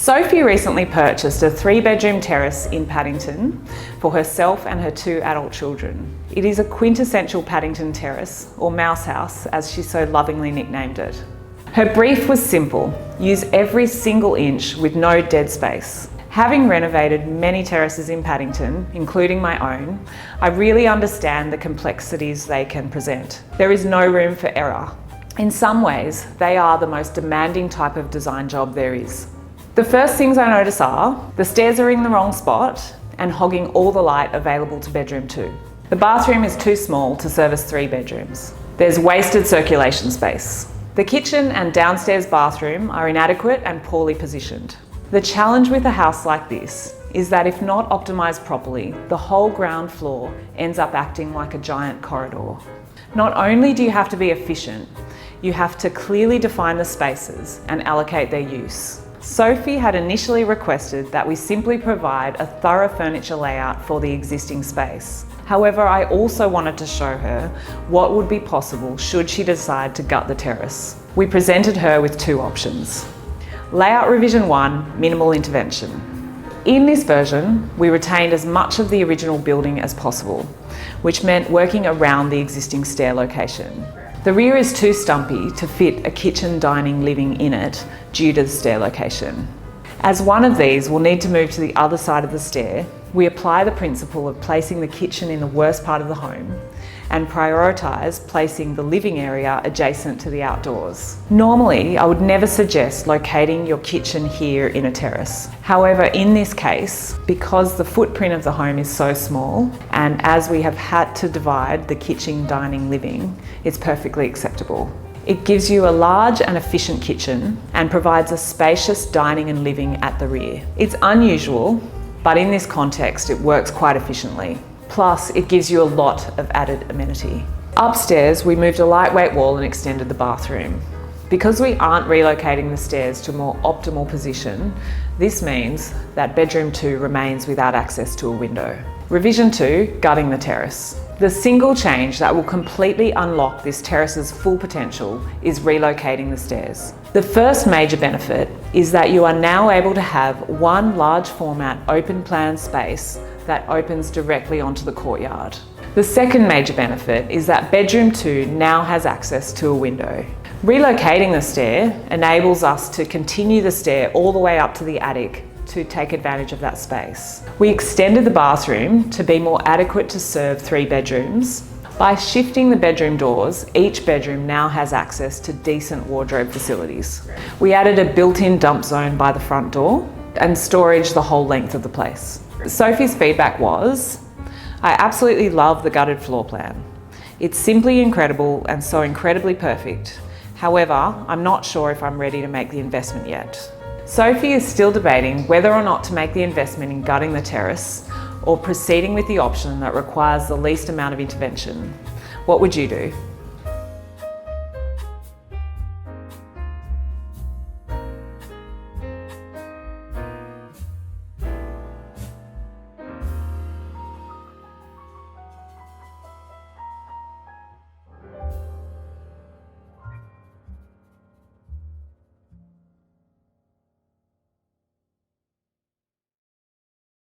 Sophie recently purchased a 3-bedroom terrace in Paddington for herself and her 2 adult children. It is a quintessential Paddington terrace, or mouse house as she so lovingly nicknamed it. Her brief was simple: use every single inch with no dead space. Having renovated many terraces in Paddington, including my own, I really understand the complexities they can present. There is no room for error. In some ways, they are the most demanding type of design job there is. The first things I notice are the stairs are in the wrong spot and hogging all the light available to bedroom 2. The bathroom is too small to service 3 bedrooms. There's wasted circulation space. The kitchen and downstairs bathroom are inadequate and poorly positioned. The challenge with a house like this is that if not optimised properly, the whole ground floor ends up acting like a giant corridor. Not only do you have to be efficient, you have to clearly define the spaces and allocate their use. Sophie had initially requested that we simply provide a thorough furniture layout for the existing space. However, I also wanted to show her what would be possible should she decide to gut the terrace. We presented her with 2 options. Layout Revision 1, Minimal Intervention. In this version, we retained as much of the original building as possible, which meant working around the existing stair location. The rear is too stumpy to fit a kitchen, dining, living in it due to the stair location. As one of these will need to move to the other side of the stair, we apply the principle of placing the kitchen in the worst part of the home and prioritise placing the living area adjacent to the outdoors. Normally, I would never suggest locating your kitchen here in a terrace. However, in this case, because the footprint of the home is so small, and as we have had to divide the kitchen, dining, living, it's perfectly acceptable. It gives you a large and efficient kitchen and provides a spacious dining and living at the rear. It's unusual, but in this context, it works quite efficiently. Plus, it gives you a lot of added amenity. Upstairs, we moved a lightweight wall and extended the bathroom. Because we aren't relocating the stairs to a more optimal position, this means that bedroom 2 remains without access to a window. Revision 2, gutting the terrace. The single change that will completely unlock this terrace's full potential is relocating the stairs. The first major benefit is that you are now able to have one large format open plan space that opens directly onto the courtyard. The second major benefit is that bedroom 2 now has access to a window. Relocating the stair enables us to continue the stair all the way up to the attic to take advantage of that space. We extended the bathroom to be more adequate to serve 3 bedrooms. By shifting the bedroom doors, each bedroom now has access to decent wardrobe facilities. We added a built-in dump zone by the front door and storage the whole length of the place. Sophie's feedback was, "I absolutely love the gutted floor plan. It's simply incredible and so incredibly perfect. However, I'm not sure if I'm ready to make the investment yet." Sophie is still debating whether or not to make the investment in gutting the terrace or proceeding with the option that requires the least amount of intervention. What would you do?